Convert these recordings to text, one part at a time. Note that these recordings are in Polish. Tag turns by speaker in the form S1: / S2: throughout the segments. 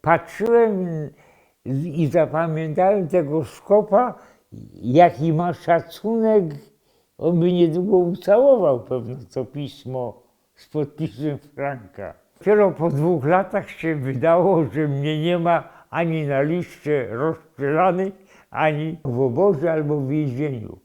S1: patrzyłem i zapamiętałem tego Szkopa, jaki ma szacunek. On by niedługo ucałował pewno to pismo z podpisem Franka. Dopiero po 2 latach się wydało, że mnie nie ma ani na liście rozstrzelanych, ani w obozie albo w więzieniu.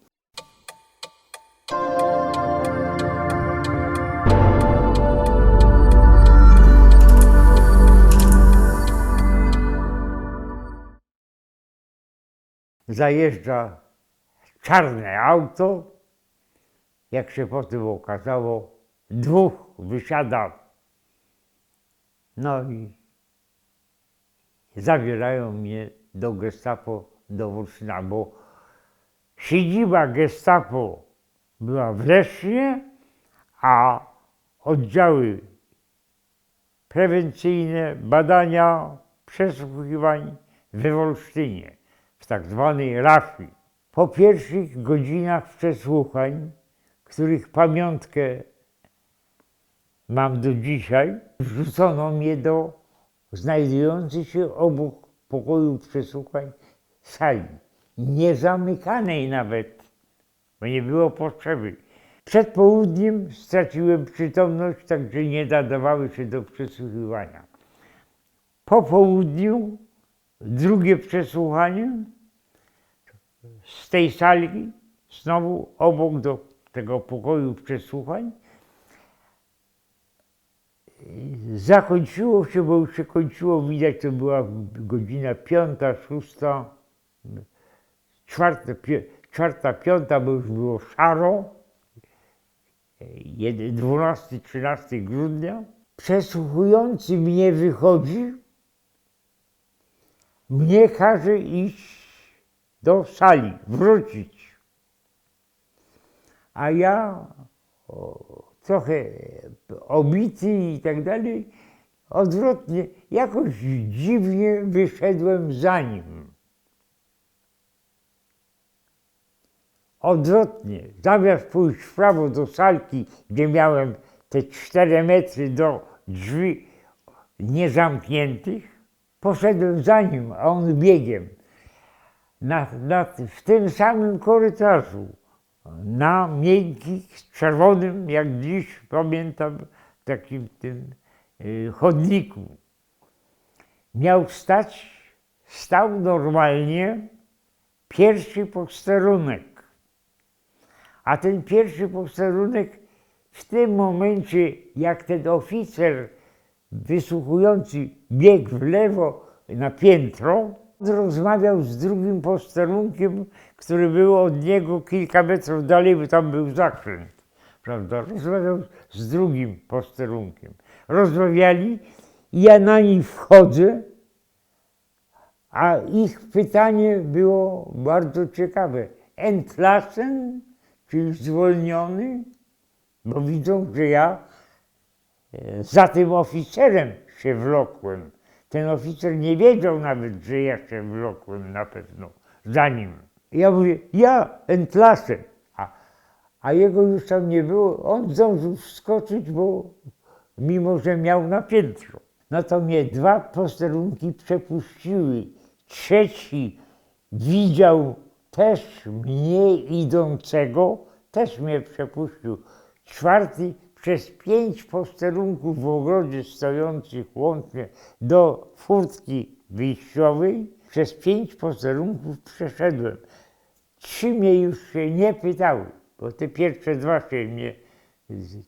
S1: Zajeżdża czarne auto, jak się potem okazało, 2 wysiada. No i zabierają mnie do Gestapo do Wrocławia, bo siedziba Gestapo była w Lesznie, a oddziały prewencyjne, badania, przesłuchiwań we Wolsztynie, w tak zwanej Rafii. Po pierwszych godzinach przesłuchań, których pamiątkę mam do dzisiaj, wrzucono mnie do znajdującej się obok pokoju przesłuchań sali, niezamykanej nawet, bo nie było potrzeby. Przed południem straciłem przytomność, także nie nadawały się do przesłuchiwania. Po południu drugie przesłuchanie z tej sali, znowu obok do tego pokoju przesłuchań. Zakończyło się, bo już się kończyło, widać, to była godzina 5, 6, 4, 5, bo już było szaro, 12, 13 grudnia. Przesłuchujący mnie wychodzi, mnie każe iść do sali, wrócić. A ja trochę obity i tak dalej, odwrotnie, jakoś dziwnie wyszedłem za nim. Odwrotnie, zamiast pójść w prawo do salki, gdzie miałem te 4 metry do drzwi niezamkniętych, poszedłem za nim, a on biegiem. W tym samym korytarzu, na miękkich, czerwonym, jak dziś pamiętam, takim tym chodniku. Stał normalnie pierwszy posterunek. A ten pierwszy posterunek w tym momencie, jak ten oficer wysłuchujący biegł w lewo na piętro, rozmawiał z drugim posterunkiem, który był od niego kilka metrów dalej, bo tam był zakręt, prawda? Rozmawiał z drugim posterunkiem. Rozmawiali i ja na nich wchodzę, a ich pytanie było bardzo ciekawe. Entlassen, czyli zwolniony, bo widzą, że ja za tym oficerem się wlokłem. Ten oficer nie wiedział nawet, że ja się wlokłem na pewno za nim. Ja mówię, ja entlassen, a jego już tam nie było. On zdążył wskoczyć, bo mimo, że miał na piętro. No to mnie 2 posterunki przepuściły. Trzeci widział też mnie idącego, też mnie przepuścił. 4 przez 5 posterunków w ogrodzie stojących łącznie do furtki wyjściowej, przez 5 posterunków przeszedłem. 3 mnie już się nie pytały, bo te pierwsze 2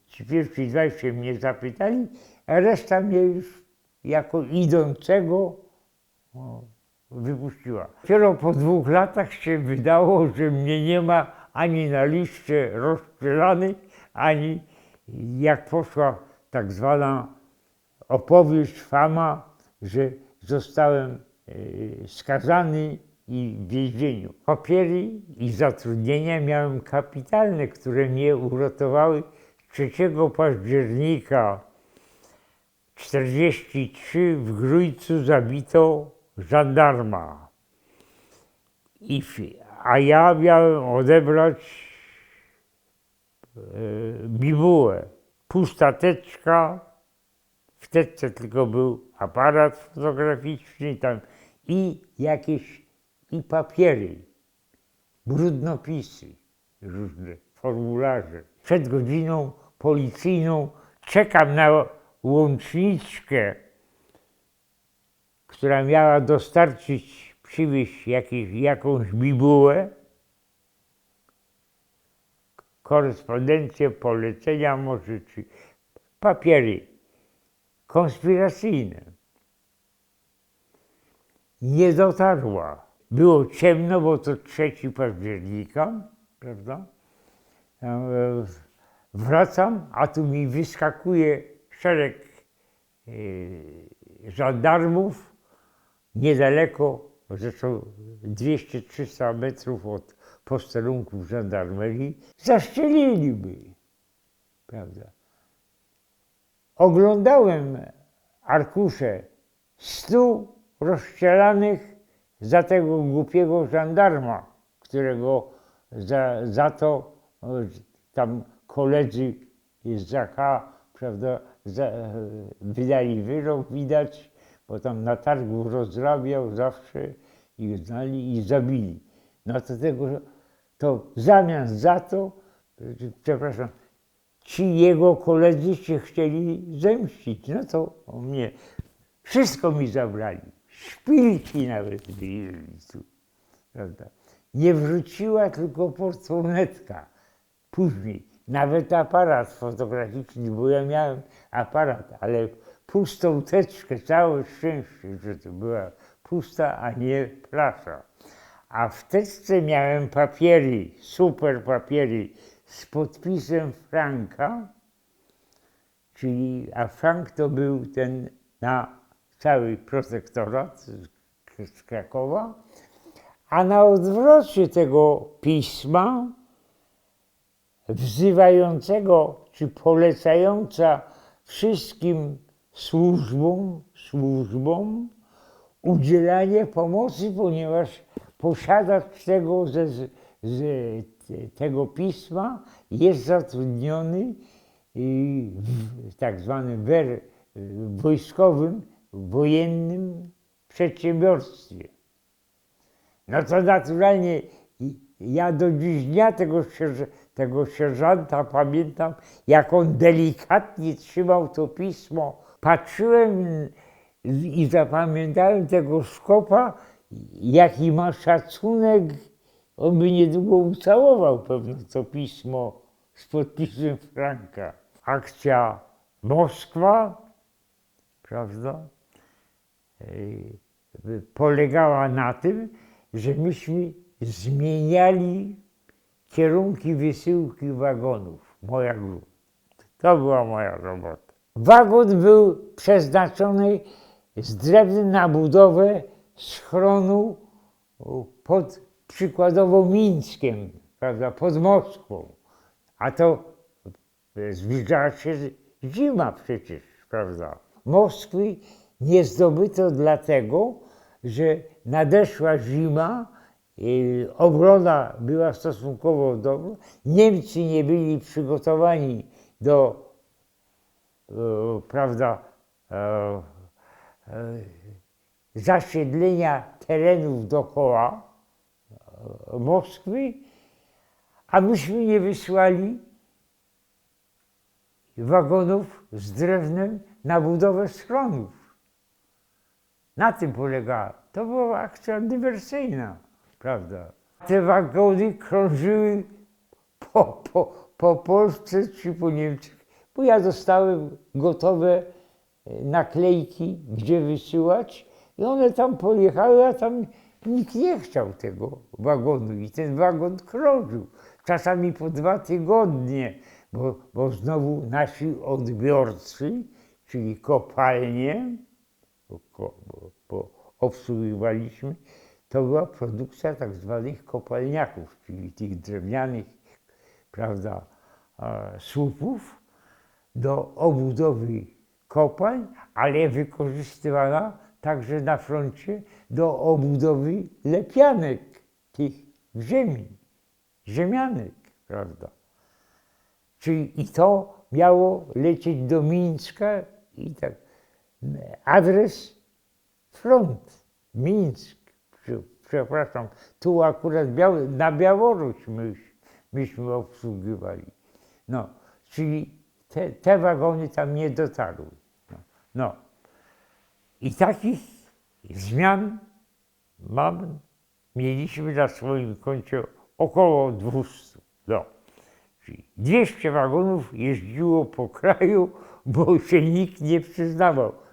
S1: ci pierwsi 2 się mnie zapytali, a reszta mnie już jako idącego wypuściła. Dopiero po 2 latach się wydało, że mnie nie ma ani na liście rozstrzelanych, ani jak poszła tak zwana opowieść, fama, że zostałem skazany i w więzieniu. Papiery i zatrudnienia miałem kapitalne, które mnie uratowały. 3 października 1943 w Grójcu zabito żandarma. A ja miałem odebrać bibułę. Pusta teczka, W teczce tylko był aparat fotograficzny tam i jakieś papiery, brudnopisy, różne formularze. Przed godziną policyjną czekam na łączniczkę, która miała przywieźć jakąś bibułę, korespondencję, polecenia może, czy papiery konspiracyjne. Nie dotarła. Było ciemno, bo to 3 października, prawda? Wracam, a tu mi wyskakuje szereg żandarmów niedaleko, zresztą 200-300 metrów od posterunków żandarmerii, zastrzeliliby, prawda? Oglądałem arkusze 100 rozstrzelanych za tego głupiego żandarma, którego za to tam koledzy z AK, prawda, wydali wyrok, widać, bo tam na targu rozrabiał zawsze i znali i zabili. No to zamiast za to, przepraszam, ci jego koledzy się chcieli zemścić. No to mnie wszystko mi zabrali. Szpilki nawet wyjęli tu, prawda. Nie wróciła tylko portmonetka. Później nawet aparat fotograficzny, bo ja miałem aparat, ale pustą teczkę, całe szczęście, że to była pusta, a nie flasza. A w teczce miałem papiery, super papiery z podpisem Franka, a Frank to był ten na cały protektorat z Krakowa, a na odwrocie tego pisma wzywającego czy polecająca wszystkim służbom udzielanie pomocy, ponieważ posiadacz tego pisma jest zatrudniony w tak zwanym wojskowym, wojennym przedsiębiorstwie. No to naturalnie ja do dziś dnia tego sierżanta pamiętam, jak on delikatnie trzymał to pismo. Patrzyłem i zapamiętałem tego Szkopa, jaki ma szacunek. On by niedługo ucałował pewno to pismo z podpisem Franka. Akcja Moskwa, prawda, polegała na tym, że myśmy zmieniali kierunki wysyłki wagonów. To była moja robota. Wagon był przeznaczony z drewna na budowę schronu pod przykładowo Mińskiem, prawda, pod Moskwą. A to zbliżała się zima przecież, prawda. Moskwy nie zdobyto dlatego, że nadeszła zima, obrona była stosunkowo dobra, Niemcy nie byli przygotowani do, prawda, zasiedlenia terenów dookoła Moskwy, a myśmy nie wysłali wagonów z drewnem na budowę schronów. Na tym polegała. To była akcja dywersyjna, prawda. Te wagony krążyły po Polsce czy po Niemczech, bo ja dostałem gotowe naklejki, gdzie wysyłać i one tam pojechały, a tam nikt nie chciał tego wagonu i ten wagon krążył. Czasami po 2 tygodnie, bo znowu nasi odbiorcy, czyli kopalnie, bo obsługiwaliśmy, to była produkcja tak zwanych kopalniaków, czyli tych drewnianych, prawda, słupów do obudowy kopalń, ale wykorzystywana także na froncie do obudowy lepianek, tych w ziemi, ziemianek, prawda. Czyli i to miało lecieć do Mińska i tak. adres front, Mińsk, przepraszam, tu akurat na Białoruś myśmy obsługiwali. No, czyli te wagony tam nie dotarły. No. I takich zmian mieliśmy na swoim koncie około 200. No. Czyli 200 wagonów jeździło po kraju, bo się nikt nie przyznawał.